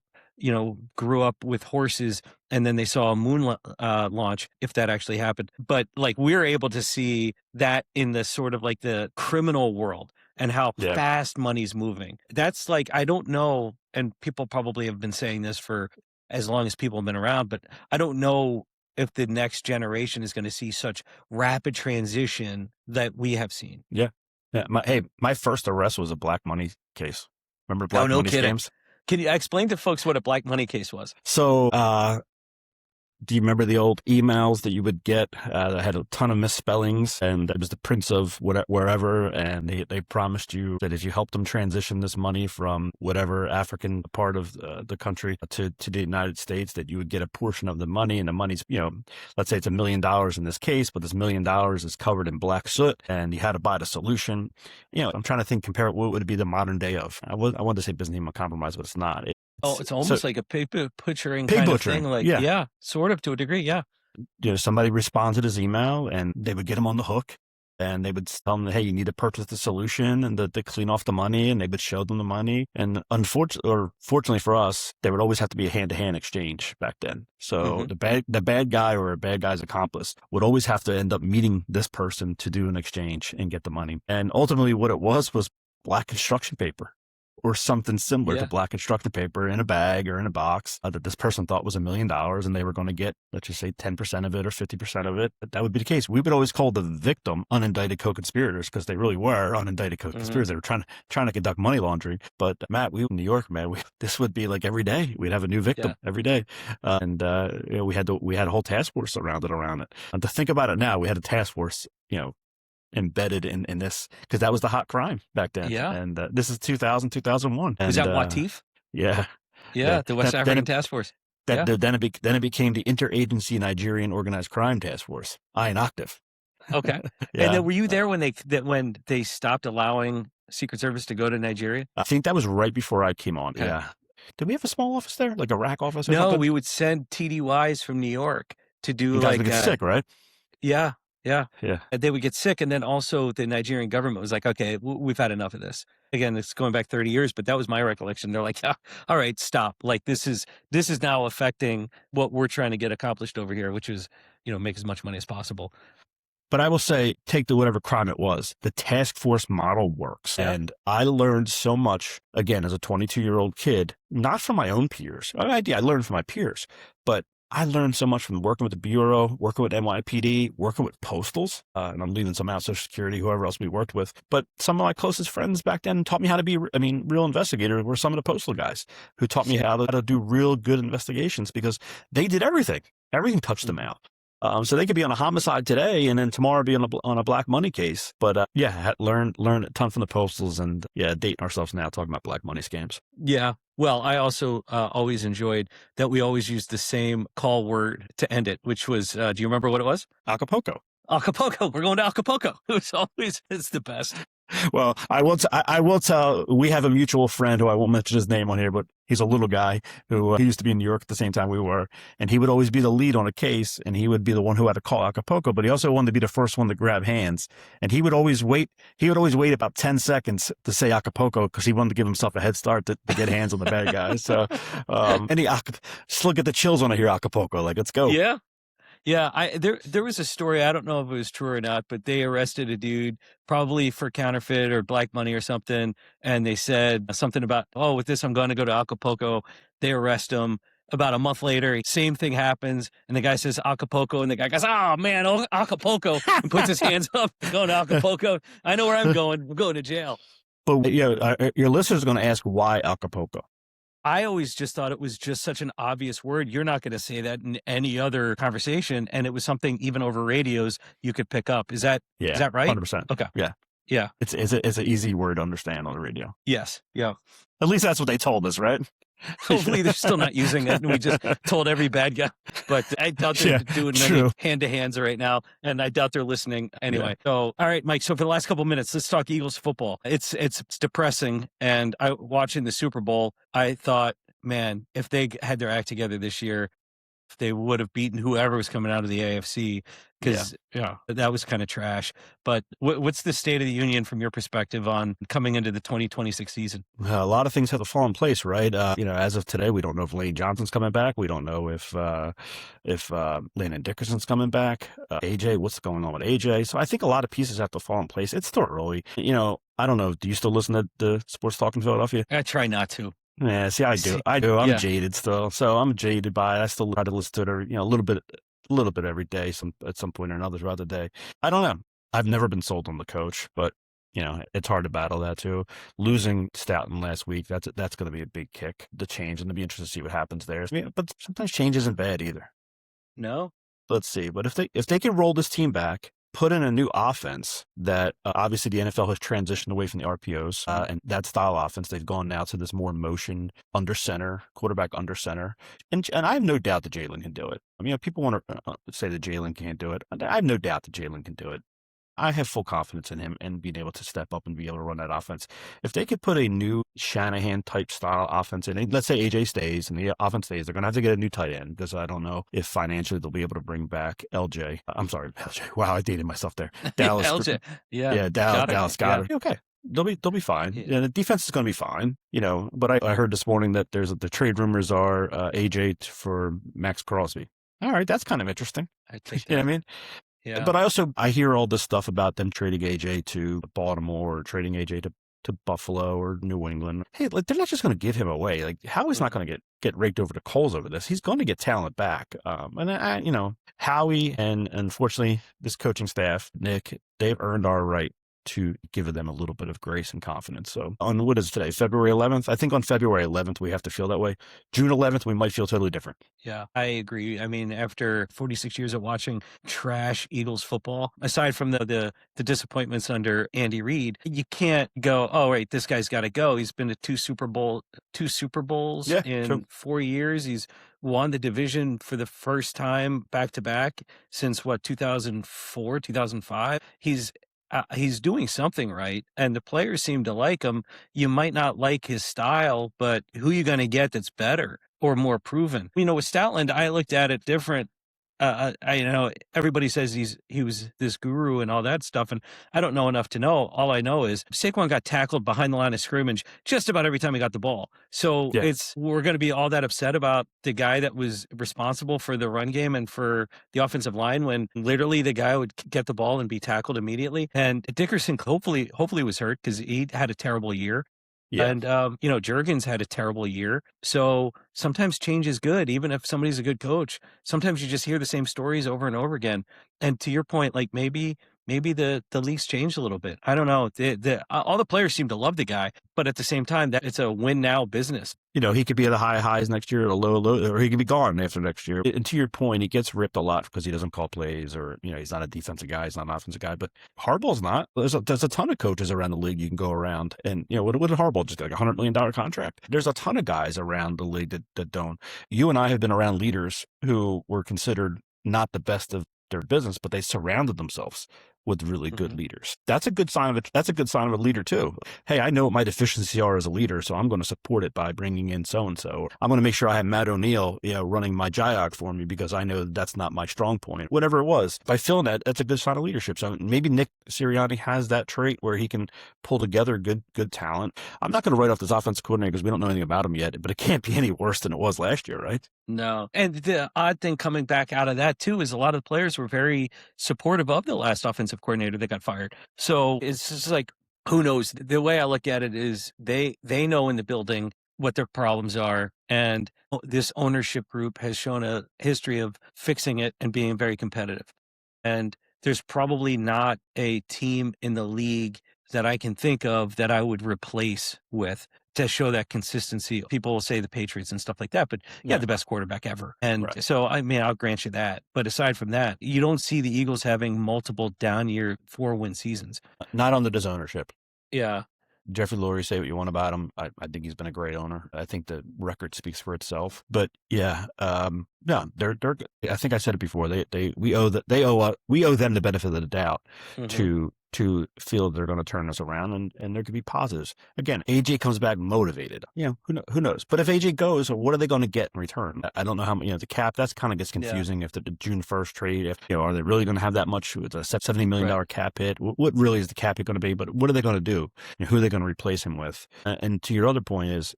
[SPEAKER 1] grew up with horses, and then they saw a moon launch, if that actually happened. But we're able to see that in the sort of the criminal world and how fast money's moving. That's I don't know, and people probably have been saying this for as long as people have been around, but I don't know if the next generation is going to see such rapid transition that we have seen.
[SPEAKER 2] Yeah. My first arrest was a black money case. Remember black money scams?
[SPEAKER 1] Can you explain to folks what a black money case was?
[SPEAKER 2] So Do you remember the old emails that you would get that had a ton of misspellings, and it was the prince of wherever, and they promised you that if you helped them transition this money from whatever African part of the country to the United States, that you would get a portion of the money, and the money's, let's say it's $1 million in this case, but this $1 million is covered in black soot, and you had to buy the solution. I'm trying to compare it. What would it be the modern day of? I wanted to say business name of compromise, but it's not.
[SPEAKER 1] It's almost like a pig butchering kind of thing. Like, yeah, sort of to a degree. Yeah.
[SPEAKER 2] Somebody responds to his email and they would get him on the hook, and they would tell him, hey, you need to purchase the solution and to clean off the money, and they would show them the money. And fortunately for us, there would always have to be a hand-to-hand exchange back then. So the bad guy or a bad guy's accomplice would always have to end up meeting this person to do an exchange and get the money. And ultimately what it was black construction paper, or something similar to black construction paper in a bag or in a box that this person thought was $1 million, and they were going to get, let's just say 10% of it or 50% of it. That would be the case. We would always call the victim unindicted co-conspirators, because they really were unindicted co-conspirators. They were trying to conduct money laundering. But Matt, we in New York, man, this would be like every day. We'd have a new victim every day. We had a whole task force around it. And to think about it now, we had a task force, embedded in this, because that was the hot crime back then. Yeah. And this is 2001.
[SPEAKER 1] Was that Watif?
[SPEAKER 2] Yeah.
[SPEAKER 1] Yeah. The West African Task Force.
[SPEAKER 2] Then it became the Interagency Nigerian Organized Crime Task Force, INOCTIF.
[SPEAKER 1] Okay. And then were you there when they stopped allowing Secret Service to go to Nigeria?
[SPEAKER 2] I think that was right before I came on. Okay. Yeah. Did we have a small office there, like a rack office or something?
[SPEAKER 1] No, we would send TDYs from New York to do
[SPEAKER 2] you guys would get sick, right?
[SPEAKER 1] Yeah. Yeah. And they would get sick. And then also the Nigerian government was like, okay, we've had enough of this. Again, it's going back 30 years, but that was my recollection. They're like, yeah, all right, stop. Like this is now affecting what we're trying to get accomplished over here, which is, make as much money as possible.
[SPEAKER 2] But I will say, take whatever crime it was, the task force model works. Yeah. And I learned so much, again, as a 22-year-old kid, not from my own peers. I learned from my peers, but I learned so much from working with the Bureau, working with NYPD, working with Postals, and I'm leaving some out, Social Security, whoever else we worked with. But some of my closest friends back then taught me how to be, real investigators were some of the Postal guys who taught me how to do real good investigations, because they did everything. Everything touched them out. So they could be on a homicide today and then tomorrow be on a black money case. But learn a ton from the Postals, and dating ourselves now talking about black money scams. Yeah.
[SPEAKER 1] Well, I also always enjoyed that we always used the same call word to end it, which was, do you remember what it was?
[SPEAKER 2] Acapulco.
[SPEAKER 1] Acapulco. We're going to Acapulco. It's the best.
[SPEAKER 2] Well, I will tell, we have a mutual friend who I won't mention his name on here, but he's a little guy who he used to be in New York at the same time we were. And he would always be the lead on a case, and he would be the one who had to call Acapulco, but he also wanted to be the first one to grab hands. And he would always wait about 10 seconds to say Acapulco, because he wanted to give himself a head start to get hands on the bad guys. So, just look at the chills when I hear Acapulco, like, let's go.
[SPEAKER 1] Yeah. Yeah, there was a story, I don't know if it was true or not, but they arrested a dude probably for counterfeit or black money or something, and they said something about, with this I'm going to go to Acapulco. They arrest him. About a month later, same thing happens, and the guy says Acapulco, and the guy goes, "Oh man, Acapulco," and puts his hands up, going to Acapulco. I know where I'm going. I'm going to jail.
[SPEAKER 2] But your listeners are going to ask, why Acapulco?
[SPEAKER 1] I always just thought it was just such an obvious word. You're not going to say that in any other conversation. And it was something even over radios you could pick up. Is that right?
[SPEAKER 2] 100%.
[SPEAKER 1] Okay.
[SPEAKER 2] Yeah.
[SPEAKER 1] Yeah.
[SPEAKER 2] It's an easy word to understand on the radio.
[SPEAKER 1] Yes. Yeah.
[SPEAKER 2] At least that's what they told us, right?
[SPEAKER 1] Hopefully they're still not using it, and we just told every bad guy. But I doubt they're doing many hand-to-hands right now, and I doubt they're listening anyway. Yeah. So, all right, Mike. So for the last couple of minutes, let's talk Eagles football. It's depressing, and watching the Super Bowl, I thought, man, if they had their act together this year, they would have beaten whoever was coming out of the AFC, because that was kind of trash. But what's the state of the union from your perspective on coming into the 2026 season?
[SPEAKER 2] A lot of things have to fall in place, right? As of today, we don't know if Lane Johnson's coming back. We don't know if Landon Dickerson's coming back. AJ, what's going on with AJ? So I think a lot of pieces have to fall in place. It's still early. I don't know. Do you still listen to the Sports Talk in Philadelphia?
[SPEAKER 1] I try not to.
[SPEAKER 2] Yeah, see, I do. I'm jaded still, so I'm jaded by it. I still try to listen to it, a little bit every day, at some point or another throughout the day. I don't know. I've never been sold on the coach, but it's hard to battle that too. Losing Stoughton last week, that's going to be a big kick, the change, and it'll be interesting to see what happens there. But sometimes change isn't bad either.
[SPEAKER 1] No?
[SPEAKER 2] Let's see. But if they can roll this team back, put in a new offense that obviously the NFL has transitioned away from the RPOs and that style offense. They've gone now to this more motion under center, quarterback under center. And I have no doubt that Jalen can do it. I mean, people want to say that Jalen can't do it. I have no doubt that Jalen can do it. I have full confidence in him and being able to step up and be able to run that offense. If they could put a new Shanahan type style offense in, let's say AJ stays and the offense stays, they're going to have to get a new tight end because I don't know if financially they'll be able to bring back LJ. I'm sorry, LJ. Wow, I dated myself there. Dallas.
[SPEAKER 1] LJ. Yeah.
[SPEAKER 2] Dallas got it. Okay. They'll be fine.
[SPEAKER 1] Yeah.
[SPEAKER 2] And the defense is going to be fine, but I heard this morning that the trade rumors are AJ for Max Crosby. All right. That's kind of interesting.
[SPEAKER 1] I think
[SPEAKER 2] You know what I mean?
[SPEAKER 1] Yeah.
[SPEAKER 2] But I hear all this stuff about them trading AJ to Baltimore or trading AJ to Buffalo or New England. Hey, like they're not just going to give him away. Like Howie's not going to get raked over the coals over this. He's going to get talent back. Howie and unfortunately this coaching staff, Nick, they've earned our right to give them a little bit of grace and confidence. So on what is today, February 11th? I think on February 11th, we have to feel that way. June 11th, we might feel totally different.
[SPEAKER 1] Yeah, I agree. I mean, after 46 years of watching trash Eagles football, aside from the disappointments under Andy Reid, you can't go, oh, right, this guy's got to go. He's been to two Super Bowls in
[SPEAKER 2] true.
[SPEAKER 1] 4 years. He's won the division for the first time back to back since 2004, 2005. He's doing something right, and the players seem to like him. You might not like his style, but who are you going to get that's better or more proven? With Stoutland, I looked at it different. Everybody says he was this guru and all that stuff, and I don't know enough to know. All I know is Saquon got tackled behind the line of scrimmage just about every time he got the ball. So we're going to be all that upset about the guy that was responsible for the run game and for the offensive line when literally the guy would get the ball and be tackled immediately. And Dickerson hopefully was hurt because he had a terrible year.
[SPEAKER 2] Yeah.
[SPEAKER 1] And, Juergens had a terrible year. So sometimes change is good, even if somebody's a good coach. Sometimes you just hear the same stories over and over again. And to your point, like maybe the league's changed a little bit. I don't know. All the players seem to love the guy, but at the same time, that it's a win now business.
[SPEAKER 2] He could be at the high highs next year, at a low, or he could be gone after next year. And to your point, he gets ripped a lot because he doesn't call plays or, he's not a defensive guy. He's not an offensive guy, but Harbaugh's not. There's a ton of coaches around the league you can go around. And, what did Harbaugh just get, like $100 million contract? There's a ton of guys around the league that don't. You and I have been around leaders who were considered not the best of their business, but they surrounded themselves with really good leaders. That's a good sign of a leader too. Hey, I know what my deficiencies are as a leader, so I'm going to support it by bringing in so-and-so. I'm going to make sure I have Matt O'Neill, running my JIOC for me because I know that's not my strong point. Whatever it was, by filling that's a good sign of leadership. So maybe Nick Sirianni has that trait where he can pull together good talent. I'm not going to write off this offensive coordinator because we don't know anything about him yet, but it can't be any worse than it was last year, right?
[SPEAKER 1] No. And the odd thing coming back out of that too is a lot of the players were very supportive of the last offensive coordinator that got fired. So it's just like, who knows? The way I look at it is they know in the building what their problems are. And this ownership group has shown a history of fixing it and being very competitive. And there's probably not a team in the league that I can think of that I would replace with to show that consistency. People will say the Patriots and stuff like that, but the best quarterback ever. And so, I mean, I'll grant you that. But aside from that, you don't see the Eagles having multiple down year 4-win seasons.
[SPEAKER 2] Not under this ownership.
[SPEAKER 1] Yeah.
[SPEAKER 2] Jeffrey Lurie, say what you want about him. I think he's been a great owner. I think the record speaks for itself. But they're. I think I said it before. We owe them the benefit of the doubt to feel they're going to turn this around, and there could be positives. Again, AJ comes back motivated. Who knows? But if AJ goes, what are they going to get in return? I don't know how much. The cap, that's kind of gets confusing. If the June 1st trade, are they really going to have that much with a $70 million cap hit? What really is the cap hit going to be? But what are they going to do? Who are they going to replace him with? And to your other point is,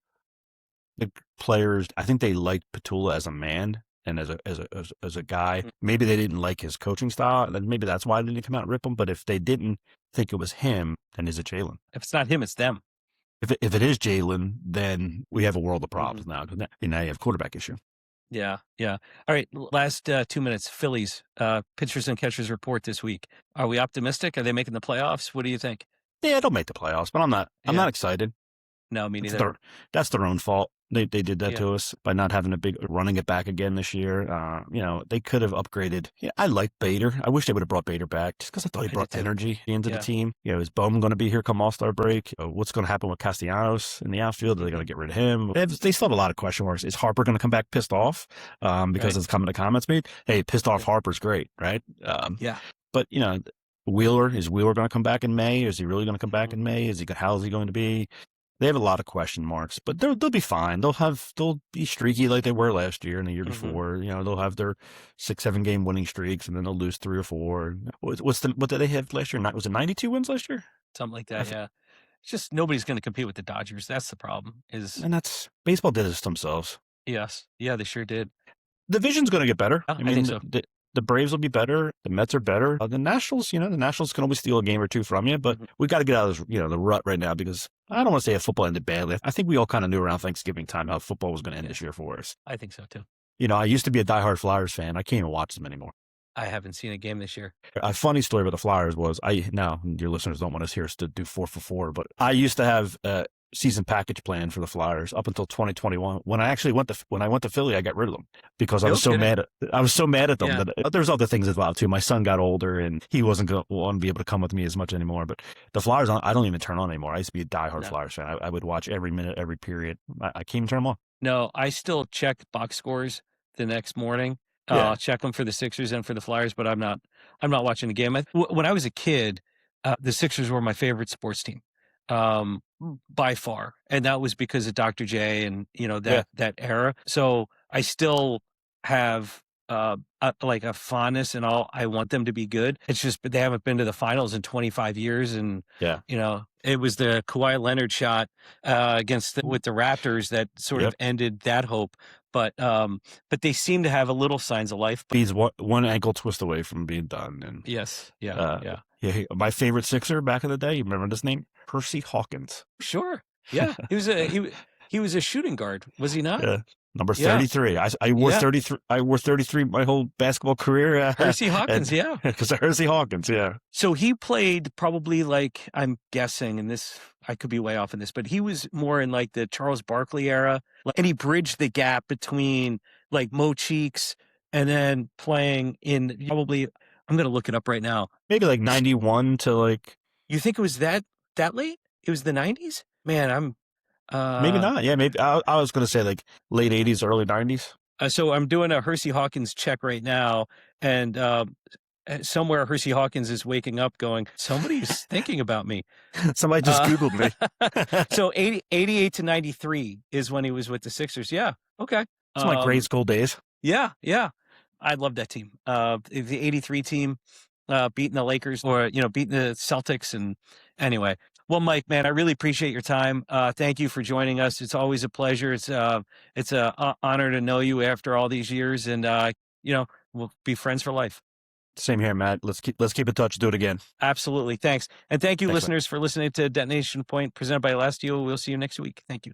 [SPEAKER 2] the players, I think they liked Petula as a man and as a guy. Maybe they didn't like his coaching style, and maybe that's why they didn't come out and rip him. But if they didn't think it was him, then is it Jalen?
[SPEAKER 1] If it's not him, it's them.
[SPEAKER 2] If it is Jalen, then we have a world of problems now. Now you have quarterback issue.
[SPEAKER 1] Yeah. All right, last 2 minutes. Phillies pitchers and catchers report this week. Are we optimistic? Are they making the playoffs? What do you think?
[SPEAKER 2] Yeah, they'll make the playoffs, but I'm not excited.
[SPEAKER 1] No, me neither.
[SPEAKER 2] That's their own fault. They did that
[SPEAKER 1] Yeah.
[SPEAKER 2] to us by not having a big running it back again this year. They could have upgraded. Yeah, I like Bader. I wish they would have brought Bader back just because I thought he
[SPEAKER 1] I did
[SPEAKER 2] brought
[SPEAKER 1] too.
[SPEAKER 2] energy into the
[SPEAKER 1] Yeah.
[SPEAKER 2] team. Is Bowman going to be here come All-Star break? What's going to happen with Castellanos in the outfield? Are they going to get rid of him? They still have a lot of question marks. Is Harper going to come back pissed off? Because
[SPEAKER 1] Right.
[SPEAKER 2] it's coming to comments made. Hey, pissed off Harper's great, right?
[SPEAKER 1] Yeah.
[SPEAKER 2] But is Wheeler going to come back in May? Is he really going to come back in May? How is he going to be? They have a lot of question marks, but they'll be fine. They'll be streaky like they were last year and the year before. They'll have their 6-7 game winning streaks, and then they'll lose 3 or 4. What did they have last year? Was it 92 wins last year?
[SPEAKER 1] Something like that. Yeah. It's just nobody's going to compete with the Dodgers. That's the problem.
[SPEAKER 2] And that's baseball did this themselves.
[SPEAKER 1] Yes. Yeah, they sure did.
[SPEAKER 2] Division's going to get better.
[SPEAKER 1] I think so.
[SPEAKER 2] The Braves will be better. The Mets are better. The Nationals, the Nationals can always steal a game or two from you, but we got to get out of this, the rut right now, because I don't want to say football ended badly. I think we all kind of knew around Thanksgiving time how football was going to end this year for us.
[SPEAKER 1] I think so too.
[SPEAKER 2] I used to be a diehard Flyers fan. I can't even watch them anymore.
[SPEAKER 1] I haven't seen a game this year.
[SPEAKER 2] A funny story about the Flyers was now your listeners don't want us here to do 4 for 4, but I used to have season package plan for the Flyers up until 2021. When I went to Philly, I got rid of them because I was so mad at them that there's other things involved too. My son got older and he wasn't going to be able to come with me as much anymore. But the Flyers, I don't even turn on anymore. I used to be a diehard Flyers fan. I would watch every minute, every period. I can't even turn them on.
[SPEAKER 1] No, I still check box scores the next morning. I'll check them for the Sixers and for the Flyers, but I'm not watching the game. When I was a kid, the Sixers were my favorite sports team. By far, and that was because of Dr. J and that era. So I still have like a fondness and all. I want them to be good. It's just they haven't been to the finals in 25 years, and it was the Kawhi Leonard shot with the Raptors that sort of ended that hope. But they seem to have a little signs of life.
[SPEAKER 2] He's one ankle twist away from being done. And
[SPEAKER 1] yes,
[SPEAKER 2] my favorite Sixer back in the day. You remember this name? Percy Hawkins.
[SPEAKER 1] Sure. Yeah, he was a shooting guard, was he not?
[SPEAKER 2] Yeah. Number 33. I wore 33. I wore 33 my whole basketball career.
[SPEAKER 1] Percy Hawkins,
[SPEAKER 2] because of Percy Hawkins, yeah.
[SPEAKER 1] So he played probably like, I'm guessing, and this I could be way off in this, but he was more in like the Charles Barkley era, and he bridged the gap between like Mo Cheeks and then playing in probably. I'm going to look it up right now.
[SPEAKER 2] Maybe like 91 to like.
[SPEAKER 1] You think it was that late? It was the 90s? Man, I'm.
[SPEAKER 2] Maybe not. Yeah, maybe. I was going to say like late 80s, early 90s.
[SPEAKER 1] So I'm doing a Hersey Hawkins check right now, and somewhere Hersey Hawkins is waking up going, somebody's thinking about me.
[SPEAKER 2] Somebody just Googled me.
[SPEAKER 1] So 88 to 93 is when he was with the Sixers. Yeah. Okay.
[SPEAKER 2] It's my grade school days.
[SPEAKER 1] Yeah. Yeah. I love that team. The 83 team beating the Lakers or, beating the Celtics. And anyway, well, Mike, man, I really appreciate your time. Thank you for joining us. It's always a pleasure. It's a honor to know you after all these years, and we'll be friends for life.
[SPEAKER 2] Same here, Matt. Let's keep in touch. Do it again.
[SPEAKER 1] Absolutely. Thanks. And thank you,
[SPEAKER 2] Thanks,
[SPEAKER 1] listeners, for listening to Detonation Point presented by Elastio. We'll see you next week. Thank you.